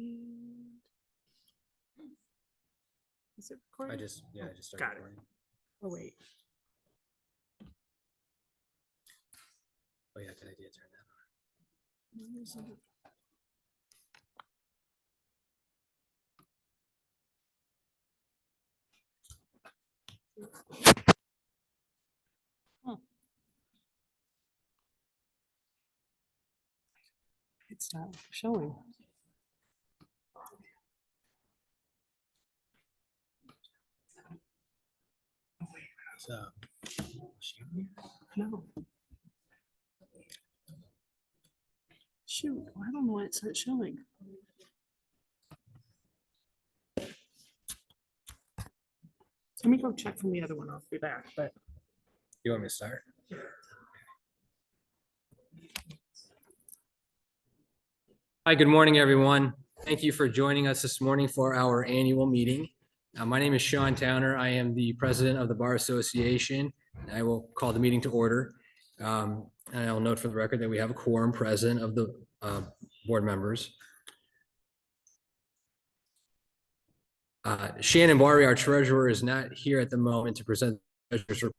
And is it recording? I just started Got it. recording. Oh, wait. Oh yeah, good idea. Turn that on. Where is it? Huh. It's not showing. So, No. Shoot, I don't know why it's not showing. Let me go check from the other one. I'll be back, but you want me to start? Hi, good morning, everyone. Thank you for joining us this morning for our annual meeting. My name is Sean Towner. I am the president of the Bar Association. I will call the meeting to order. And I'll note for the record that we have a quorum present of the board members. Shannon Barry, our treasurer, is not here at the moment to present the treasurer's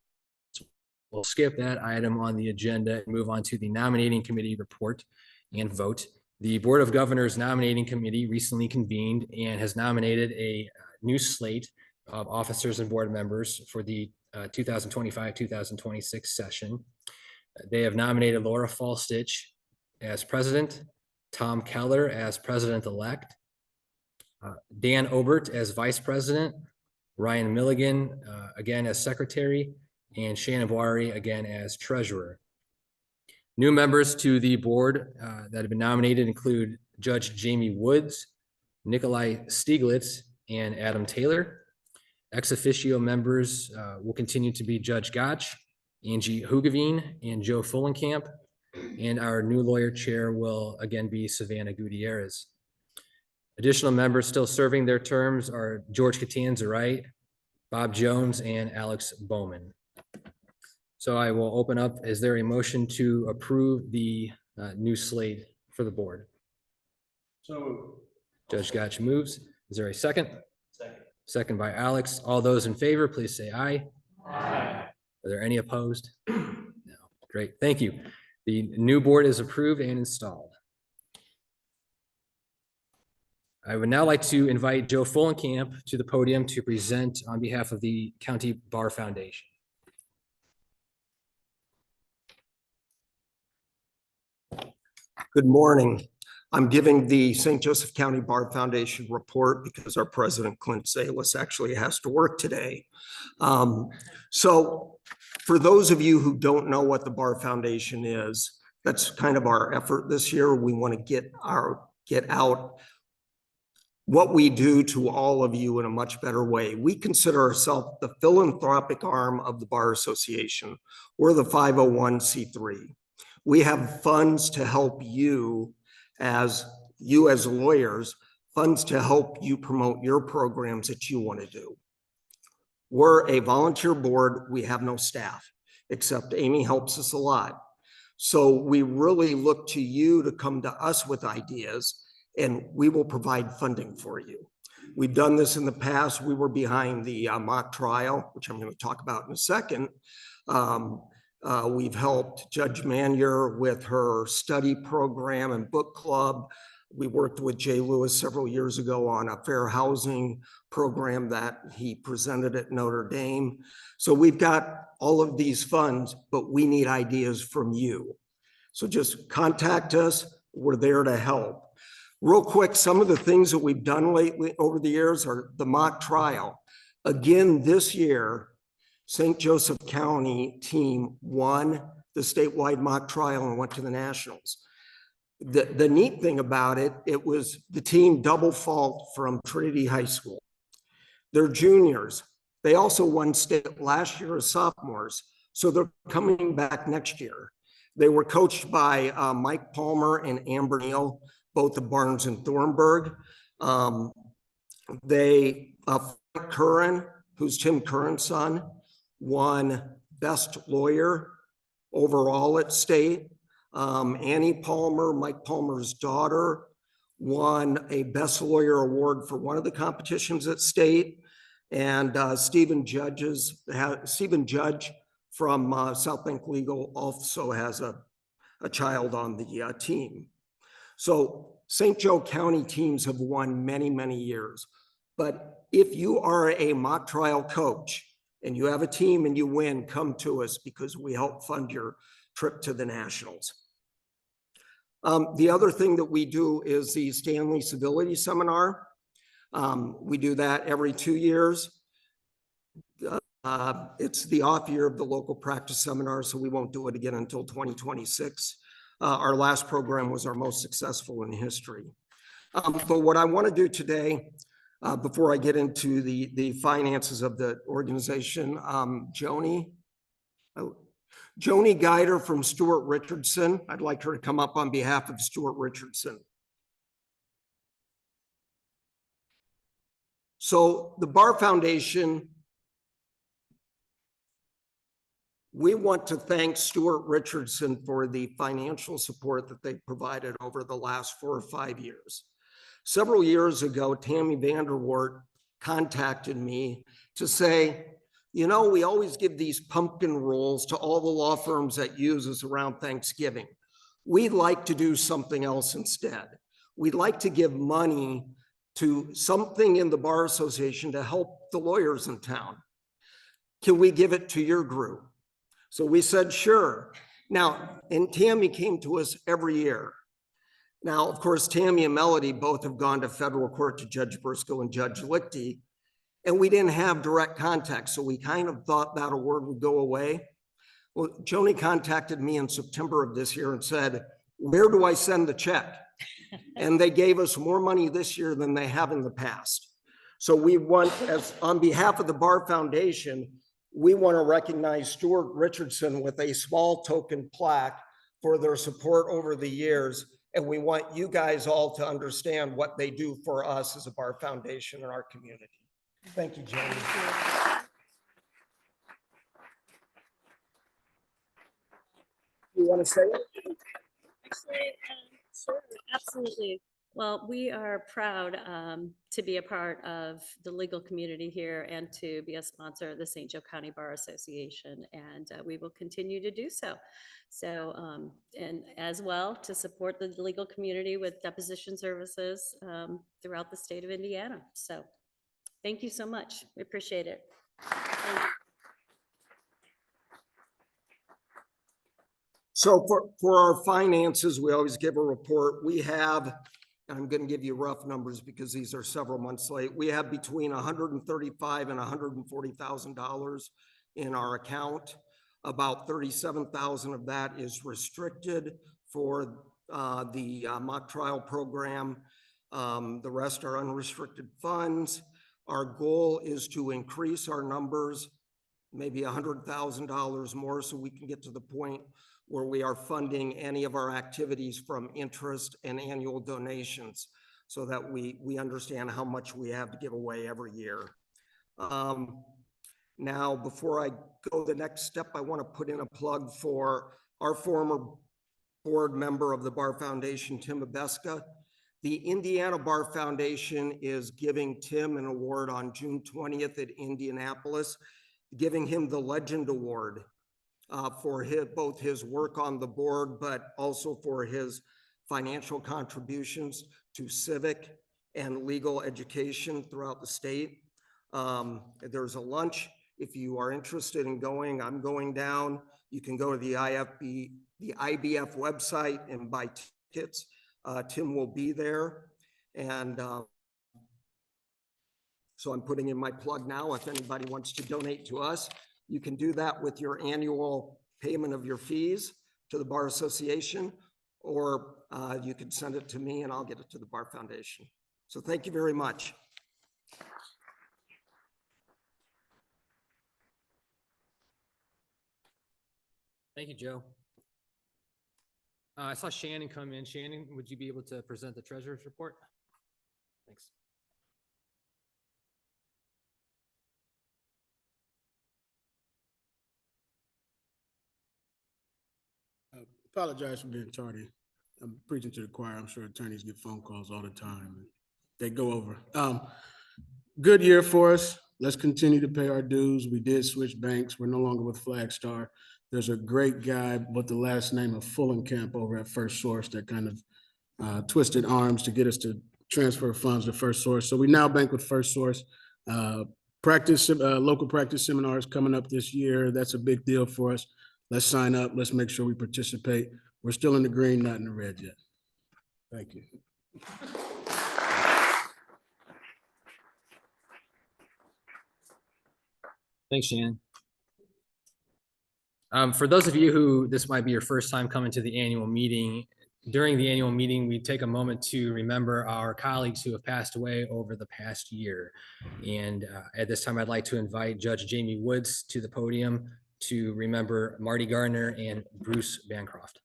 report. We'll skip that item on the agenda and move on to the nominating committee report and vote. The Board of Governors Nominating Committee recently convened and has nominated a new slate of officers and board members for the 2025-2026 session. They have nominated Laura Falstich as president, Tom Keller as president-elect, Dan Obert as vice president, Ryan Milligan again as secretary, and Shannon Boiry again as treasurer. New members to the board that have been nominated include Judge Jamie Woods, Nikolai Stieglitz, and Adam Taylor. Ex officio members will continue to be Judge Gotch, Angie Hugavine, and Joe Fullenkamp. And our new lawyer chair will again be Savannah Gutierrez. Additional members still serving their terms are George Catanzarite, Bob Jones, and Alex Bowman. So I will open up. Is there a motion to approve the new slate for the board? So Judge Gotch moves. Is there a second? second. Second by Alex. All those in favor, please say aye. Aye. Are there any opposed? No. Great. Thank you. The new board is approved and installed. I would now like to invite Joe Fullenkamp to the podium to present on behalf of the County Bar Foundation. Good morning. I'm giving the St. Joseph County Bar Foundation report because our president, Clint Salas, actually has to work today. So for those of you who don't know what the Bar Foundation is, that's kind of our effort this year. We want to get out what we do to all of you in a much better way. We consider ourselves the philanthropic arm of the Bar Association. We're the 501c3. We have funds to help you as lawyers, funds to help you promote your programs that you want to do. We're a volunteer board. We have no staff, except Amy helps us a lot. So we really look to you to come to us with ideas, and we will provide funding for you. We've done this in the past. We were behind the mock trial, which I'm going to talk about in a second. We've helped Judge Manier with her study program and book club. We worked with Jay Lewis several years ago on a fair housing program that he presented at Notre Dame. So we've got all of these funds, but we need ideas from you. So just contact us. We're there to help. Real quick, some of the things that we've done lately over the years are the mock trial. Again, this year, St. Joseph County team won the statewide mock trial and went to the nationals. The neat thing about it, it was the team double fault from Trinity High School. They're juniors. They also won state last year as sophomores, so they're coming back next year. They were coached by Mike Palmer and Amber Neal, both of Barnes and Thornburg. Frank Curran, who's Tim Curran's son, won best lawyer overall at state. Annie Palmer, Mike Palmer's daughter, won a Best Lawyer Award for one of the competitions at state. And Stephen Judge from South Bank Legal also has a child on the team. So St. Joe County teams have won many, many years. But if you are a mock trial coach and you have a team and you win, come to us because we help fund your trip to the Nationals. The other thing that we do is the Stanley Civility Seminar. We do that every 2 years. It's the off year of the local practice seminar, so we won't do it again until 2026. Our last program was our most successful in history. But what I want to do today, before I get into the finances of the organization, Joni Guider from Stuart Richardson. I'd like her to come up on behalf of Stuart Richardson. So the Bar Foundation, we want to thank Stuart Richardson for the financial support that they provided over the last 4 or 5 years. Several years ago, Tammy Vanderwart contacted me to say, you know, we always give these pumpkin rolls to all the law firms that use us around Thanksgiving. We'd like to do something else instead. We'd like to give money to something in the Bar Association to help the lawyers in town. Can we give it to your group? So we said, sure. Now, and Tammy came to us every year. Now, of course, Tammy and Melody both have gone to federal court to Judge Briscoe and Judge Lichty, and we didn't have direct contact. So we kind of thought that award would go away. Well, Joni contacted me in September of this year and said, where do I send the check? And they gave us more money this year than they have in the past. So we want, as on behalf of the Bar Foundation, we want to recognize Stuart Richardson with a small token plaque for their support over the years. And we want you guys all to understand what they do for us as a Bar Foundation in our community. Thank you, Joni. You want to say it? Actually, sure, absolutely. Well, we are proud to be a part of the legal community here and to be a sponsor of the St. Joe County Bar Association, and we will continue to do so. So, and as well to support the legal community with deposition services throughout the state of Indiana. So thank you so much. We appreciate it. Thank you. So for our finances, we always give a report. We have, and I'm going to give you rough numbers because these are several months late. We have between $135,000 and $140,000 in our account. About $37,000 of that is restricted for the mock trial program. The rest are unrestricted funds. Our goal is to increase our numbers, maybe $100,000 more, so we can get to the point where we are funding any of our activities from interest and annual donations so that we understand how much we have to give away every year. Now, before I go the next step, I want to put in a plug for our former board member of the Bar Foundation, Tim Abeska. The Indiana Bar Foundation is giving Tim an award on June 20th at Indianapolis, giving him the Legend Award for both his work on the board, but also for his financial contributions to civic and legal education throughout the state. There's a lunch. If you are interested in going, I'm going down. You can go to the IBF website and buy tickets. Tim will be there. And so I'm putting in my plug now. If anybody wants to donate to us, you can do that with your annual payment of your fees to the Bar Association, or you can send it to me and I'll get it to the Bar Foundation. So thank you very much. Thank you, Joe. I saw Shannon come in. Shannon, would you be able to present the treasurer's report? Thanks. Apologize for being tardy. I'm preaching to the choir. I'm sure attorneys get phone calls all the time. They go over. Good year for us. Let's continue to pay our dues. We did switch banks. We're no longer with Flagstar. There's a great guy with the last name of Fullenkamp over at First Source that kind of twisted arms to get us to transfer funds to First Source. So we now bank with First Source. Local practice seminars coming up this year. That's a big deal for us. Let's sign up. Let's make sure we participate. We're still in the green, not in the red yet. Thank you. Thanks, Shannon. For those of you who this might be your first time coming to the annual meeting, during the annual meeting, we take a moment to remember our colleagues who have passed away over the past year. And at this time, I'd like to invite Judge Jamie Woods to the podium to remember Marty Gardner and Bruce Bancroft.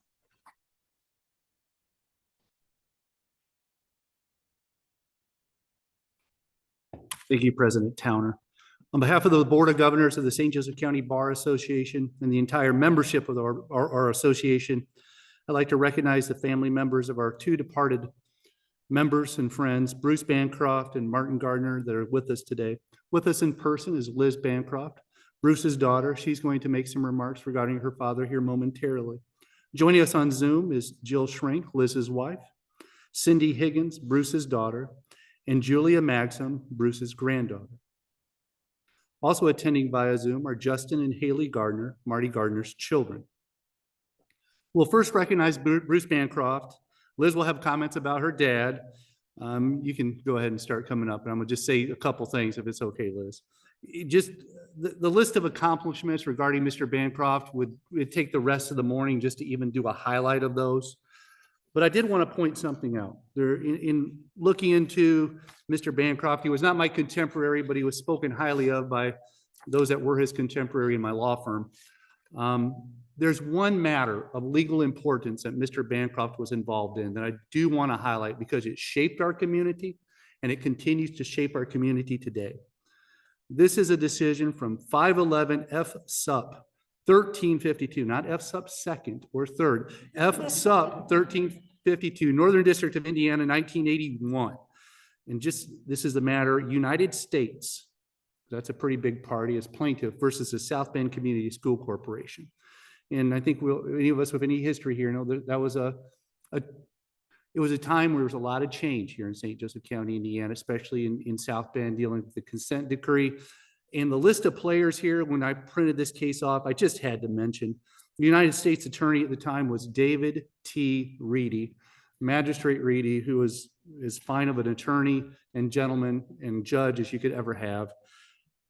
Thank you, President Towner. On behalf of the Board of Governors of the St. Joseph County Bar Association and the entire membership of our association, I'd like to recognize the family members of our two departed members and friends, Bruce Bancroft and Martin Gardner, that are with us today. With us in person is Liz Bancroft, Bruce's daughter. She's going to make some remarks regarding her father here momentarily. Joining us on Zoom is Jill Shrink, Liz's wife, Cindy Higgins, Bruce's daughter, and Julia Maxim, Bruce's granddaughter. Also attending via Zoom are Justin and Haley Gardner, Marty Gardner's children. We'll first recognize Bruce Bancroft. Liz will have comments about her dad. You can go ahead and start coming up, and I'm gonna just say a couple things if it's okay, Liz. Just the list of accomplishments regarding Mr. Bancroft would take the rest of the morning just to even do a highlight of those. But I did want to point something out. In looking into Mr. Bancroft, he was not my contemporary, but he was spoken highly of by those that were his contemporary in my law firm. There's one matter of legal importance that Mr. Bancroft was involved in that I do want to highlight because it shaped our community and it continues to shape our community today. This is a decision from 511 F Sup 1352, not F Sup second or third, F Sup 1352, Northern District of Indiana, 1981. And just, this is the matter, United States, that's a pretty big party, as plaintiff versus the South Bend Community School Corporation. And I think any of us with any history here know that that was it was a time where there was a lot of change here in St. Joseph County, Indiana, especially in South Bend, dealing with the consent decree. And the list of players here, when I printed this case off, I just had to mention the United States attorney at the time was David T. Reedy, Magistrate Reedy, who was as fine of an attorney and gentleman and judge as you could ever have.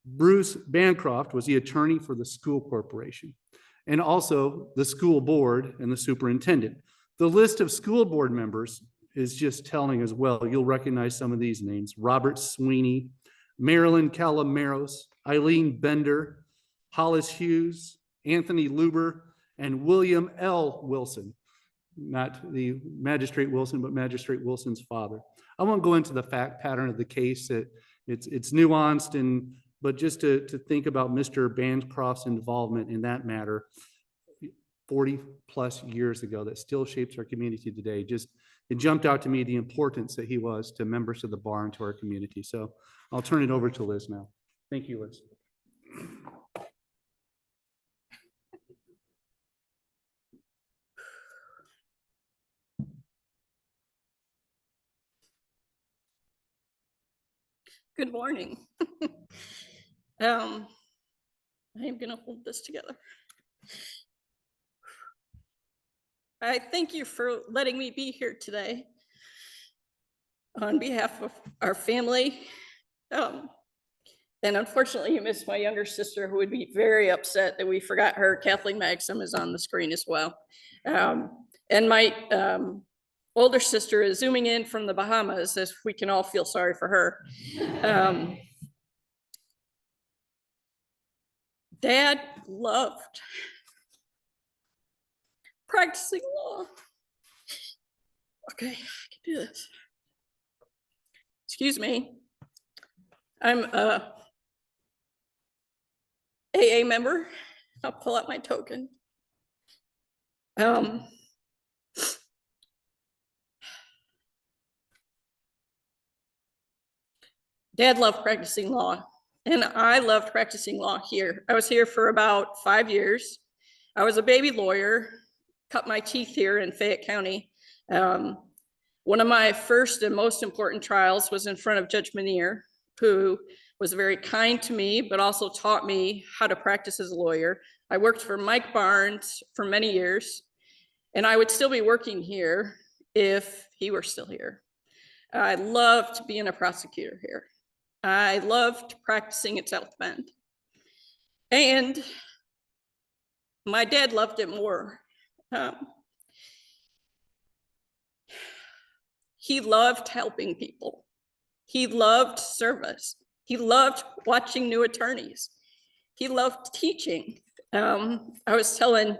Bruce Bancroft was the attorney for the school corporation and also the school board and the superintendent. The list of school board members is just telling as well. You'll recognize some of these names: Robert Sweeney, Marilyn Calameros, Eileen Bender, Hollis Hughes, Anthony Luber, and William L. Wilson. Not the Magistrate Wilson, but Magistrate Wilson's father. I won't go into the fact pattern of the case. It's nuanced, but just to think about Mr. Bancroft's involvement in that matter 40 plus years ago that still shapes our community today. It jumped out to me the importance that he was to members of the bar and to our community. So I'll turn it over to Liz now. Thank you, Liz. Good morning. I am going to hold this together. I thank you for letting me be here today on behalf of our family. And unfortunately, you missed my younger sister, who would be very upset that we forgot her. Kathleen Maxim is on the screen as well. And my older sister is zooming in from the Bahamas, as we can all feel sorry for her. Dad loved practicing law. Okay, I can do this. Excuse me. I'm a AA member. I'll pull out my token. Dad loved practicing law, and I loved practicing law here. I was here for about 5 years. I was a baby lawyer, cut my teeth here in Fayette County. One of my first and most important trials was in front of Judge Manier, who was very kind to me, but also taught me how to practice as a lawyer. I worked for Mike Barnes for many years, and I would still be working here if he were still here. I loved being a prosecutor here. I loved practicing at South Bend. And my dad loved it more. He loved helping people. He loved service. He loved watching new attorneys. He loved teaching. I was telling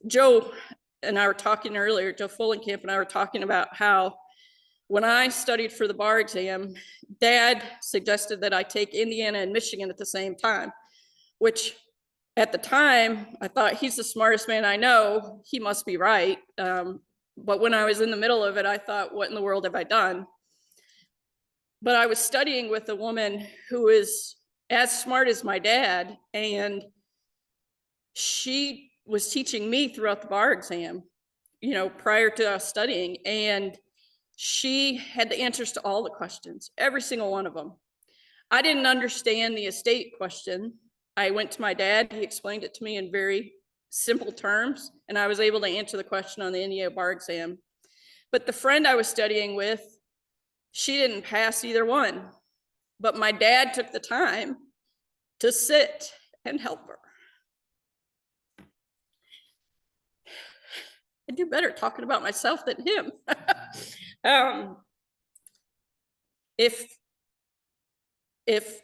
Joe and I were talking earlier, Joe Fullenkamp and I were talking about how when I studied for the bar exam, Dad suggested that I take Indiana and Michigan at the same time, which at the time, I thought he's the smartest man I know. He must be right. But when I was in the middle of it, I thought, what in the world have I done? But I was studying with a woman who is as smart as my dad, and she was teaching me throughout the bar exam, you know, prior to us studying, and she had the answers to all the questions, every single one of them. I didn't understand the estate question. I went to my dad, he explained it to me in very simple terms, and I was able to answer the question on the Indiana bar exam. But the friend I was studying with, she didn't pass either one. But my dad took the time to sit and help her. I do better talking about myself than him. If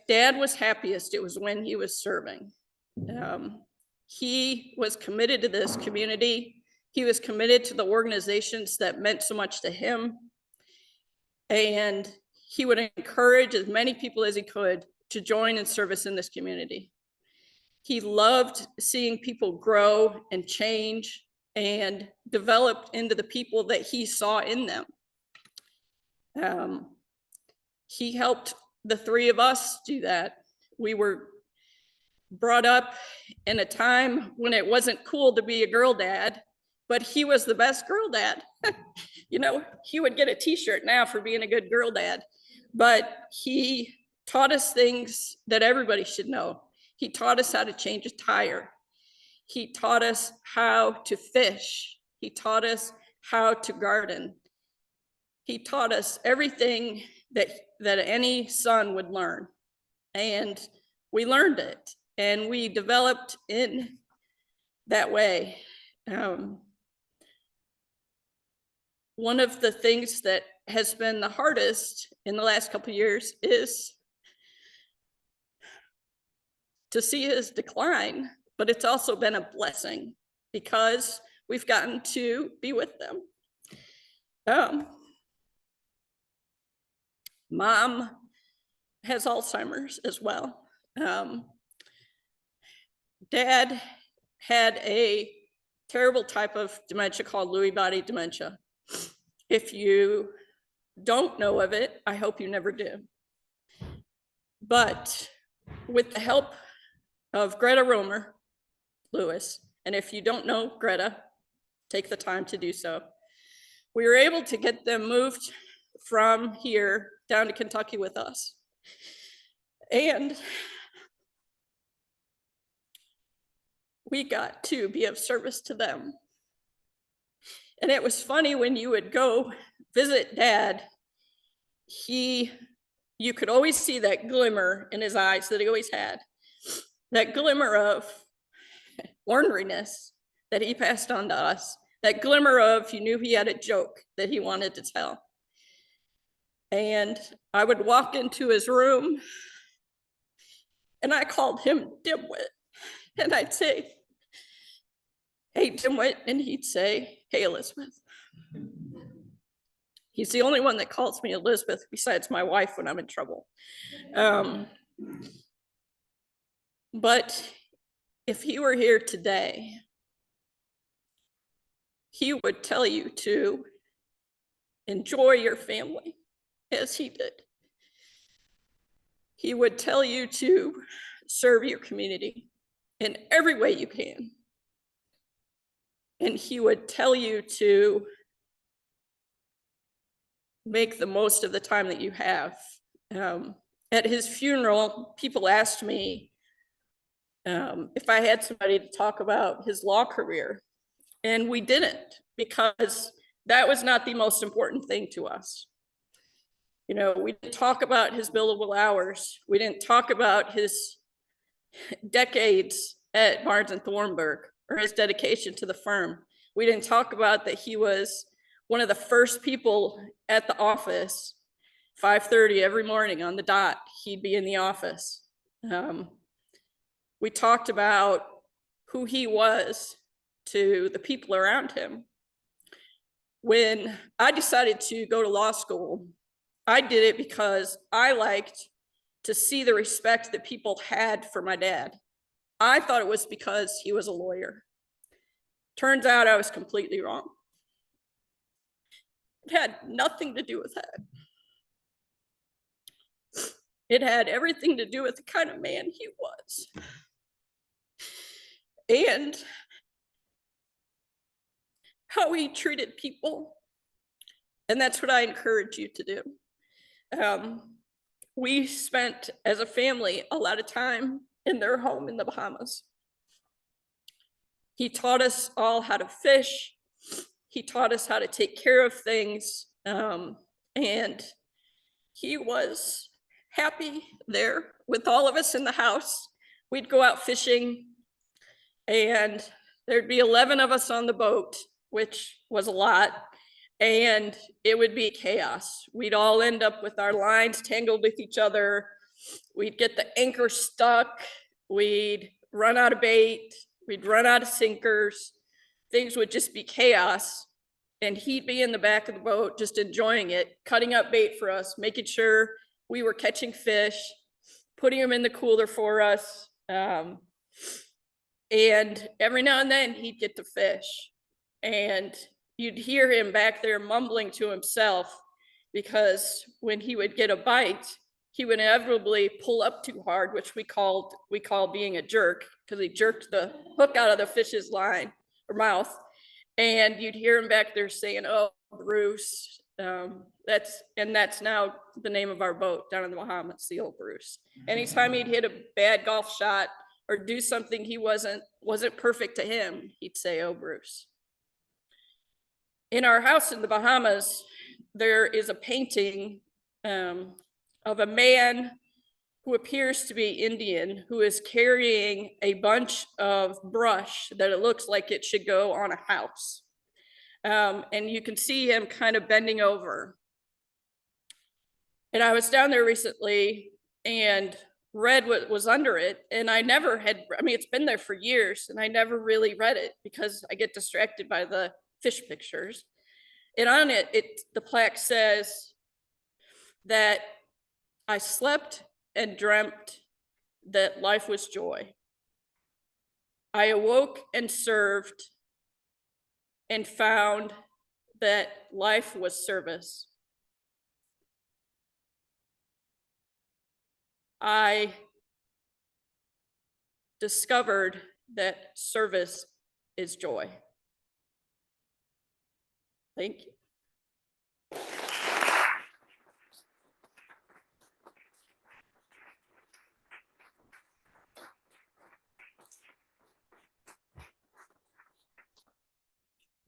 Dad was happiest, it was when he was serving. He was committed to this community. He was committed to the organizations that meant so much to him. And he would encourage as many people as he could to join in service in this community. He loved seeing people grow and change and develop into the people that he saw in them. He helped the three of us do that. We were brought up in a time when it wasn't cool to be a girl dad, but he was the best girl dad. You know, he would get a t-shirt now for being a good girl dad, but he taught us things that everybody should know. He taught us how to change a tire. He taught us how to fish. He taught us how to garden. He taught us everything that any son would learn. And we learned it and we developed in that way. One of the things that has been the hardest in the last couple of years is to see his decline, but it's also been a blessing because we've gotten to be with them. Mom has Alzheimer's as well. Dad had a terrible type of dementia called Lewy body dementia. If you don't know of it, I hope you never do. But with the help of Greta Romer Lewis, and if you don't know Greta, take the time to do so. We were able to get them moved from here down to Kentucky with us. And we got to be of service to them. And it was funny when you would go visit Dad, you could always see that glimmer in his eyes that he always had, that glimmer of orneriness that he passed on to us, that glimmer of you knew he had a joke that he wanted to tell. And I would walk into his room and I called him Dimwit. And I'd say, hey, Dimwit. And he'd say, hey, Elizabeth. He's the only one that calls me Elizabeth besides my wife when I'm in trouble. But if he were here today, he would tell you to enjoy your family as he did. He would tell you to serve your community in every way you can. And he would tell you to make the most of the time that you have. At his funeral, people asked me if I had somebody to talk about his law career. And we didn't, because that was not the most important thing to us. You know, we didn't talk about his billable hours. We didn't talk about his decades at Barnes and Thornburg or his dedication to the firm. We didn't talk about that he was one of the first people at the office, 5:30 every morning on the dot, he'd be in the office. We talked about who he was to the people around him. When I decided to go to law school, I did it because I liked to see the respect that people had for my dad. I thought it was because he was a lawyer. Turns out I was completely wrong. It had nothing to do with that. It had everything to do with the kind of man he was. And how he treated people. And that's what I encourage you to do. We spent, as a family, a lot of time in their home in the Bahamas. He taught us all how to fish. He taught us how to take care of things. And he was happy there with all of us in the house. We'd go out fishing and there'd be 11 of us on the boat, which was a lot. And it would be chaos. We'd all end up with our lines tangled with each other. We'd get the anchor stuck. We'd run out of bait. We'd run out of sinkers. Things would just be chaos. And he'd be in the back of the boat just enjoying it, cutting up bait for us, making sure we were catching fish, putting them in the cooler for us. And every now and then he'd get to fish. And you'd hear him back there mumbling to himself, because when he would get a bite, he would inevitably pull up too hard, which we call being a jerk, because he jerked the hook out of the fish's line or mouth. And you'd hear him back there saying, "Oh, Bruce." That's now the name of our boat down in the Bahamas, the old Bruce. Anytime he'd hit a bad golf shot or do something he wasn't perfect to him, he'd say, "Oh, Bruce." In our house in the Bahamas, there is a painting of a man who appears to be Indian, who is carrying a bunch of brush that it looks like it should go on a house. And you can see him kind of bending over. And I was down there recently and read what was under it. And I never had, I mean, it's been there for years and I never really read it because I get distracted by the fish pictures. And on it, the plaque says that I slept and dreamt that life was joy. I awoke and served and found that life was service. I discovered that service is joy. Thank you.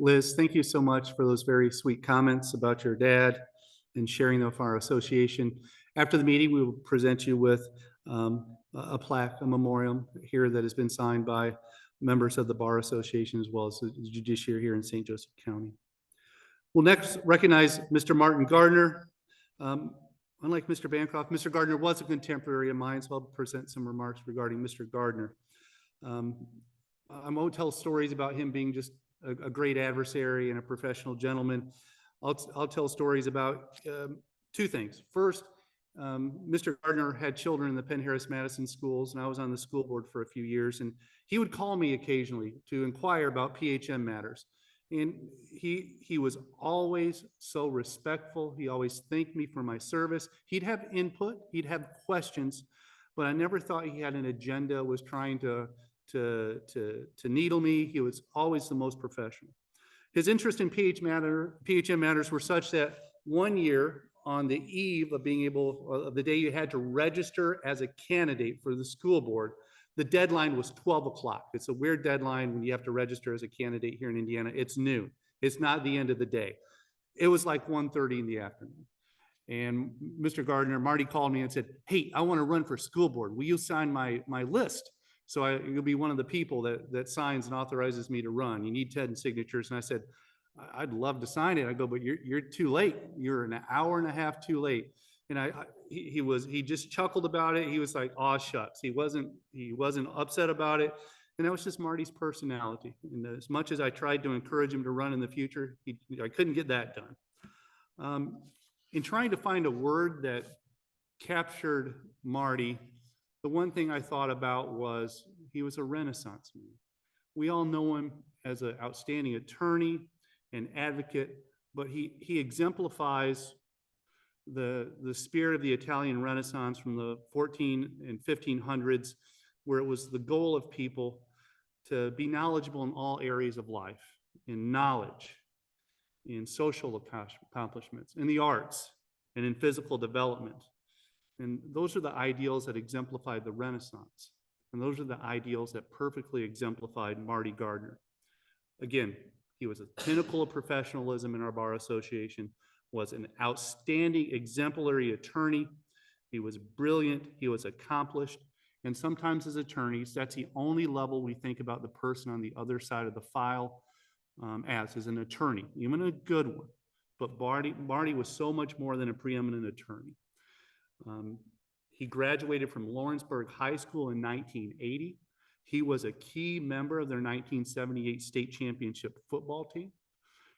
Liz, thank you so much for those very sweet comments about your dad and sharing them with our association. After the meeting, we will present you with a plaque, a memorial here that has been signed by members of the Bar Association as well as the judiciary here in St. Joseph County. We'll next recognize Mr. Martin Gardner. Unlike Mr. Bancroft, Mr. Gardner was a contemporary of mine, so I'll present some remarks regarding Mr. Gardner. I won't tell stories about him being just a great adversary and a professional gentleman. I'll tell stories about two things. First, Mr. Gardner had children in the Penn Harris Madison schools, and I was on the school board for a few years, and he would call me occasionally to inquire about PHM matters. And he was always so respectful. He always thanked me for my service. He'd have input, he'd have questions, but I never thought he had an agenda, was trying to needle me. He was always the most professional. His interest in PHM matters were such that one year, on the eve of of the day you had to register as a candidate for the school board, the deadline was 12 o'clock. It's a weird deadline when you have to register as a candidate here in Indiana. It's noon. It's not the end of the day. It was like 1:30 in the afternoon. And Mr. Gardner, Marty called me and said, "Hey, I want to run for school board. Will you sign my list? So you'll be one of the people that signs and authorizes me to run. You need 10 signatures." And I said, "I'd love to sign it." I go, "But you're too late. You're an hour and a half too late." And he just chuckled about it. He was like, "Aw, shucks." He wasn't upset about it. And that was just Marty's personality. And as much as I tried to encourage him to run in the future, I couldn't get that done. In trying to find a word that captured Marty, the one thing I thought about was he was a Renaissance man. We all know him as an outstanding attorney and advocate, but he exemplifies the spirit of the Italian Renaissance from the 14 and 1500s, where it was the goal of people to be knowledgeable in all areas of life, in knowledge, in social accomplishments, in the arts, and in physical development. And those are the ideals that exemplified the Renaissance. And those are the ideals that perfectly exemplified Marty Gardner. Again, he was a pinnacle of professionalism in our bar association, was an outstanding exemplary attorney. He was brilliant, he was accomplished. And sometimes as attorneys, that's the only level we think about the person on the other side of the file as an attorney, even a good one. But Marty was so much more than a preeminent attorney. He graduated from Lawrenceburg High School in 1980. He was a key member of their 1978 state championship football team.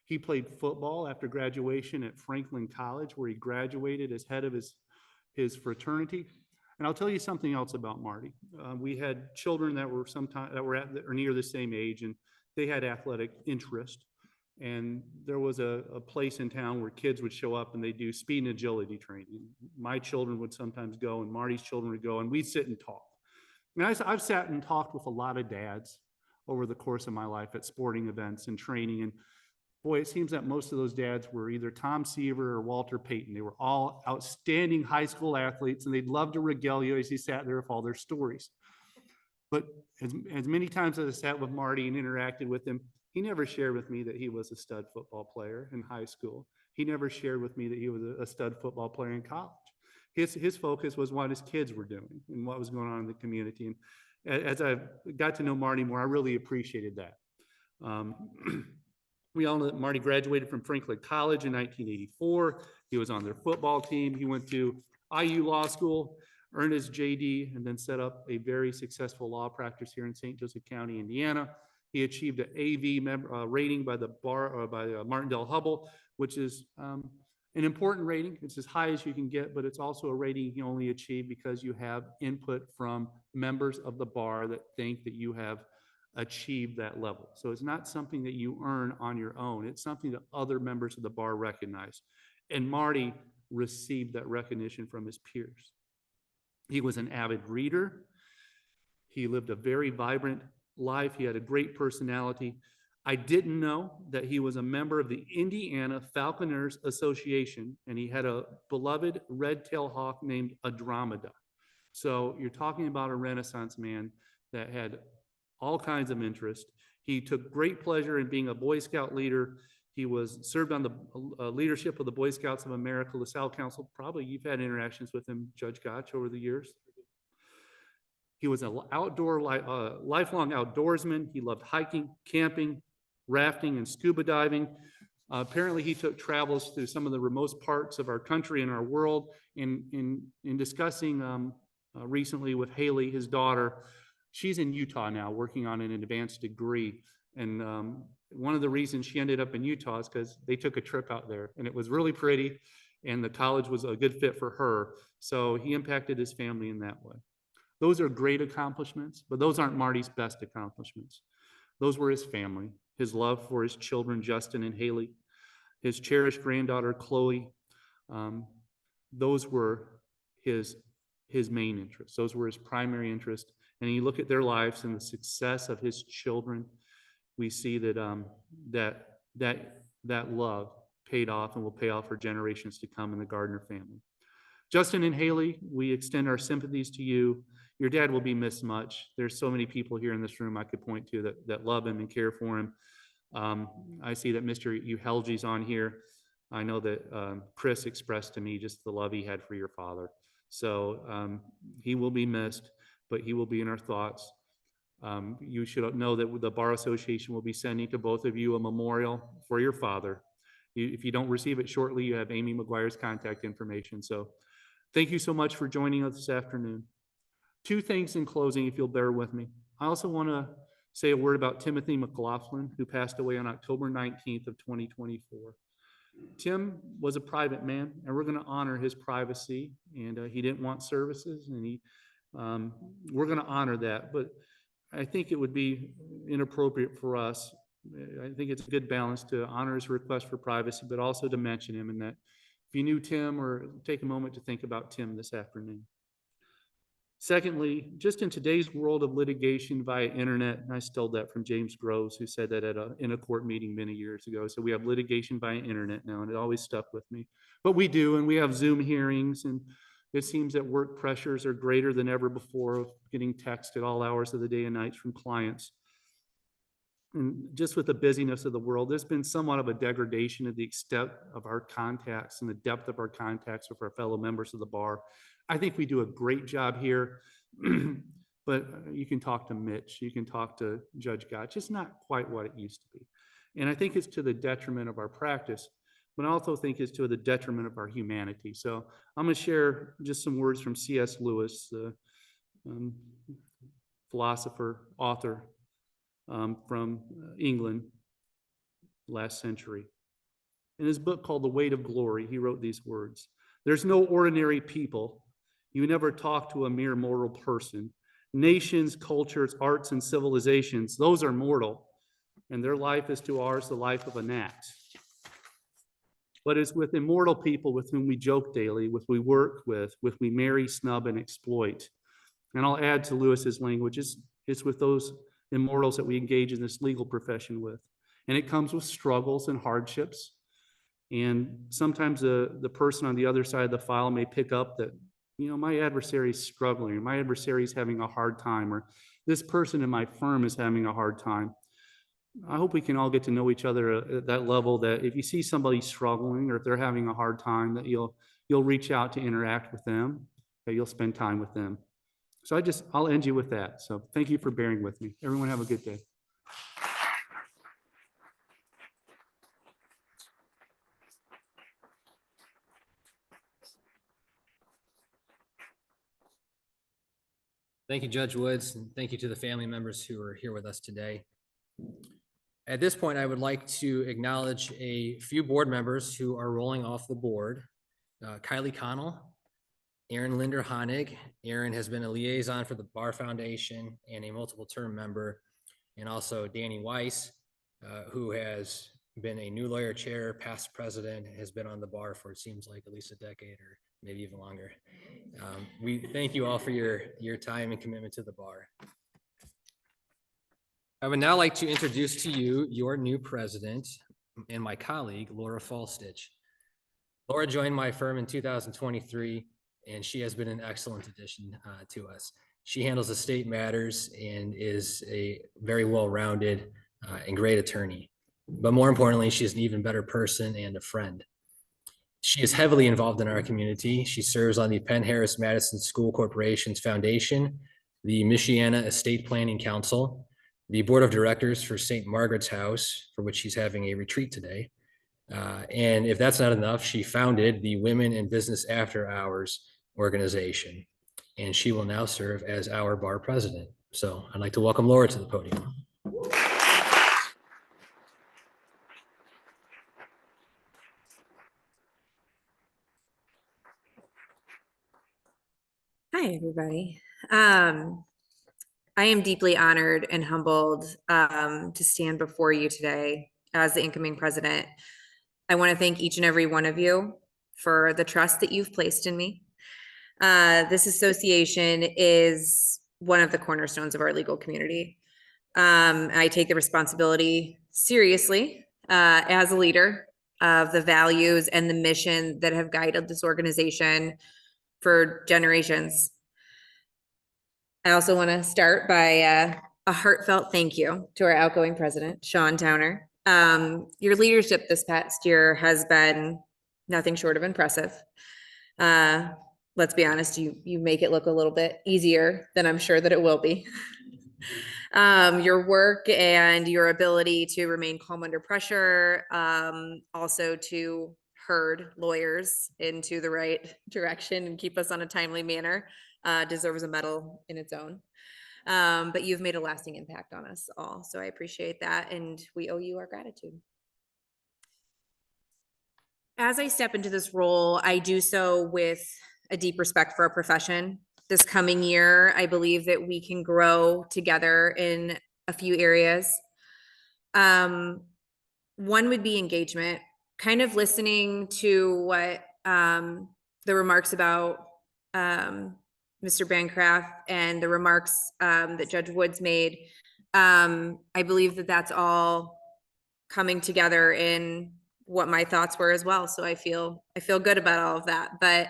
He played football after graduation at Franklin College, where he graduated as head of his fraternity. And I'll tell you something else about Marty. We had children that were at or near the same age, and they had athletic interest. And there was a place in town where kids would show up and they do speed and agility training. My children would sometimes go, and Marty's children would go, and we'd sit and talk. And I've sat and talked with a lot of dads over the course of my life at sporting events and training. And boy, it seems that most of those dads were either Tom Seaver or Walter Payton. They were all outstanding high school athletes, and they'd love to regale you as you sat there with all their stories. But as many times as I sat with Marty and interacted with him, he never shared with me that he was a stud football player in high school. He never shared with me that he was a stud football player in college. His focus was what his kids were doing and what was going on in the community. And as I got to know Marty more, I really appreciated that. We all know that Marty graduated from Franklin College in 1984. He was on their football team. He went to IU Law School, earned his JD, and then set up a very successful law practice here in St. Joseph County, Indiana. He achieved an AV rating by the Martindale-Hubbell, which is an important rating. It's as high as you can get, but it's also a rating you only achieve because you have input from members of the bar that think that you have achieved that level. So it's not something that you earn on your own. It's something that other members of the bar recognize. And Marty received that recognition from his peers. He was an avid reader. He lived a very vibrant life. He had a great personality. I didn't know that he was a member of the Indiana Falconers Association, and he had a beloved red-tailed hawk named Andromeda. So you're talking about a Renaissance man that had all kinds of interest. He took great pleasure in being a Boy Scout leader. He served on the leadership of the Boy Scouts of America, LaSalle Council. Probably you've had interactions with him, Judge Gotch, over the years. He was an lifelong outdoorsman. He loved hiking, camping, rafting, and scuba diving. Apparently, he took travels through some of the remote parts of our country and our world. In discussing recently with Haley, his daughter, she's in Utah now working on an advanced degree. And one of the reasons she ended up in Utah is because they took a trip out there, and it was really pretty, and the college was a good fit for her. So he impacted his family in that way. Those are great accomplishments, but those aren't Marty's best accomplishments. Those were his family, his love for his children, Justin and Haley, his cherished granddaughter, Chloe. Those were his main interests. Those were his primary interests. And you look at their lives and the success of his children, we see that that love paid off and will pay off for generations to come in the Gardner family. Justin and Haley, we extend our sympathies to you. Your dad will be missed much. There's so many people here in this room I could point to that love him and care for him. I see that Mr. Uhelji's on here. I know that Chris expressed to me just the love he had for your father. So he will be missed, but he will be in our thoughts. You should know that the Bar Association will be sending to both of you a memorial for your father. If you don't receive it shortly, you have Amy McGuire's contact information. So thank you so much for joining us this afternoon. Two things in closing, if you'll bear with me. I also want to say a word about Timothy McLaughlin, who passed away on October 19th of 2024. Tim was a private man, and we're going to honor his privacy, and he didn't want services, and we're going to honor that. But I think it would be inappropriate for us. I think it's a good balance to honor his request for privacy, but also to mention him, and that if you knew Tim, or take a moment to think about Tim this afternoon. Secondly, just in today's world of litigation via internet, and I stole that from James Groves, who said that in a court meeting many years ago. So we have litigation via internet now, and it always stuck with me. But we do, and we have Zoom hearings, and it seems that work pressures are greater than ever before, of getting text at all hours of the day and nights from clients. And just with the busyness of the world, there's been somewhat of a degradation of the extent of our contacts and the depth of our contacts with our fellow members of the bar. I think we do a great job here, but you can talk to Mitch, you can talk to Judge Gotch. It's not quite what it used to be. And I think it's to the detriment of our practice, but I also think it's to the detriment of our humanity. So I'm going to share just some words from C.S. Lewis, the philosopher, author from England last century. In his book called The Weight of Glory, he wrote these words: "There's no ordinary people. You never talk to a mere mortal person. Nations, cultures, arts, and civilizations, those are mortal, and their life is to ours the life of a gnat. But it's with immortal people with whom we joke daily, with we work with we marry, snub, and exploit." And I'll add to Lewis's language, it's with those immortals that we engage in this legal profession with. And it comes with struggles and hardships. And sometimes the person on the other side of the file may pick up that, you know, my adversary is struggling, or my adversary is having a hard time, or this person in my firm is having a hard time. I hope we can all get to know each other at that level, that if you see somebody struggling, or if they're having a hard time, that you'll reach out to interact with them, that you'll spend time with them. So I'll end you with that. So thank you for bearing with me. Everyone have a good day. Thank you, Judge Woods, and thank you to the family members who are here with us today. At this point, I would like to acknowledge a few board members who are rolling off the board. Kylie Connell, Aaron Linder Honig. Aaron has been a liaison for the Bar Foundation and a multiple term member. And also Danny Weiss, who has been a new lawyer chair, past president, has been on the bar for, it seems like, at least a decade or maybe even longer. We thank you all for your time and commitment to the bar. I would now like to introduce to you your new president and my colleague, Laura Falstich. Laura joined my firm in 2023, and she has been an excellent addition to us. She handles estate matters and is a very well-rounded and great attorney. But more importantly, she's an even better person and a friend. She is heavily involved in our community. She serves on the Penn Harris Madison School Corporation's Foundation, the Michiana Estate Planning Council, the Board of Directors for St. Margaret's House, for which she's having a retreat today. And if that's not enough, she founded the Women in Business After Hours organization, and she will now serve as our bar president. So I'd like to welcome Laura to the podium. Hi, everybody. I am deeply honored and humbled to stand before you today as the incoming president. I want to thank each and every one of you for the trust that you've placed in me. This association is one of the cornerstones of our legal community. I take the responsibility seriously as a leader of the values and the mission that have guided this organization for generations. I also want to start by a heartfelt thank you to our outgoing president, Sean Towner. Your leadership this past year has been nothing short of impressive. Let's be honest, you make it look a little bit easier than I'm sure that it will be. Your work and your ability to remain calm under pressure, also to herd lawyers into the right direction and keep us on a timely manner, deserves a medal in its own. But you've made a lasting impact on us all, so I appreciate that, and we owe you our gratitude. As I step into this role, I do so with a deep respect for our profession. This coming year, I believe that we can grow together in a few areas. One would be engagement, kind of listening to what the remarks about Mr. Bancroft and the remarks that Judge Woods made. I believe that that's all coming together in what my thoughts were as well. So I feel good about all of that. But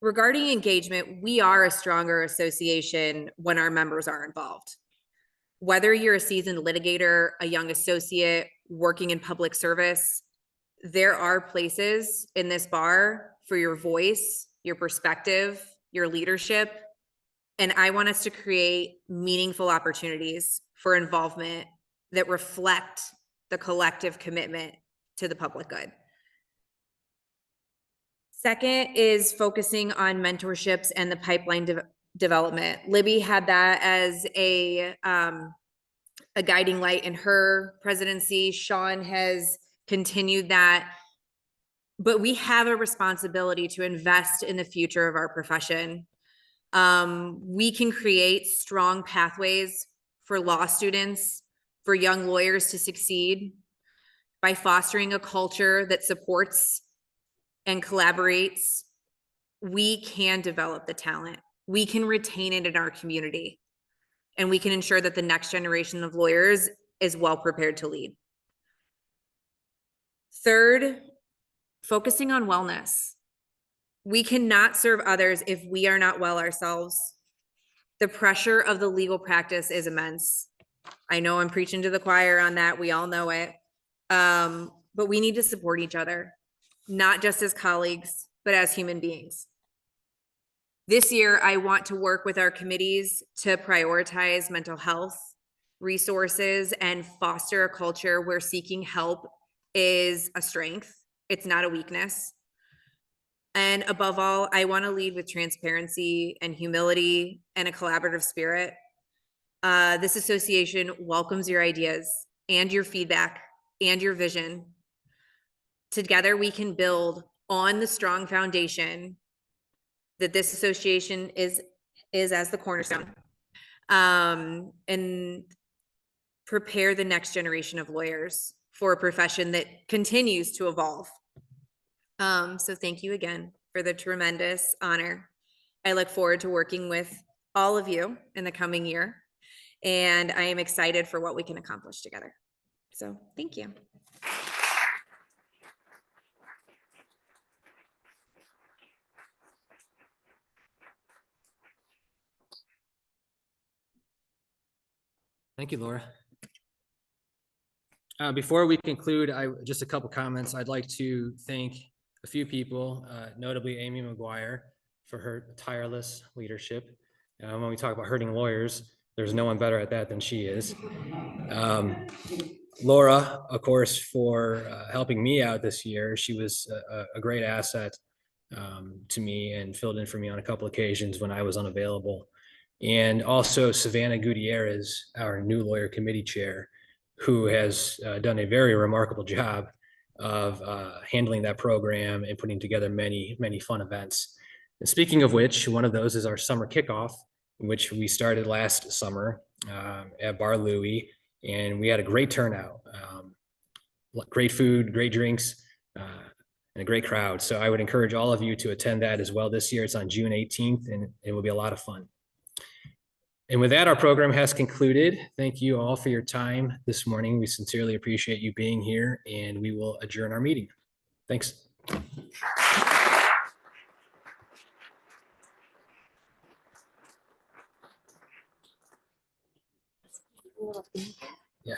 regarding engagement, we are a stronger association when our members are involved. Whether you're a seasoned litigator, a young associate, working in public service, there are places in this bar for your voice, your perspective, your leadership. And I want us to create meaningful opportunities for involvement that reflect the collective commitment to the public good. Second is focusing on mentorships and the pipeline development. Libby had that as a guiding light in her presidency. Sean has continued that. But we have a responsibility to invest in the future of our profession. We can create strong pathways for law students, for young lawyers to succeed by fostering a culture that supports and collaborates. We can develop the talent. We can retain it in our community. And we can ensure that the next generation of lawyers is well prepared to lead. Third, focusing on wellness. We cannot serve others if we are not well ourselves. The pressure of the legal practice is immense. I know I'm preaching to the choir on that. We all know it. But we need to support each other, not just as colleagues, but as human beings. This year, I want to work with our committees to prioritize mental health resources and foster a culture where seeking help is a strength. It's not a weakness. And above all, I want to lead with transparency and humility and a collaborative spirit. This association welcomes your ideas and your feedback and your vision. Together, we can build on the strong foundation that this association is as the cornerstone, and prepare the next generation of lawyers for a profession that continues to evolve. So thank you again for the tremendous honor. I look forward to working with all of you in the coming year, and I am excited for what we can accomplish together. So thank you. Thank you, Laura. Before we conclude, just a couple comments. I'd like to thank a few people, notably Amy McGuire, for her tireless leadership. When we talk about hurting lawyers, there's no one better at that than she is. Laura, of course, for helping me out this year. She was a great asset to me and filled in for me on a couple occasions when I was unavailable. And also Savannah Gutierrez, our new lawyer committee chair, who has done a very remarkable job of handling that program and putting together many, many fun events. And speaking of which, one of those is our summer kickoff, which we started last summer at Bar Louie, and we had a great turnout. Great food, great drinks, and a great crowd. So I would encourage all of you to attend that as well this year. It's on June 18th, and it will be a lot of fun. And with that, our program has concluded. Thank you all for your time this morning. We sincerely appreciate you being here, and we will adjourn our meeting. Thanks. Yeah.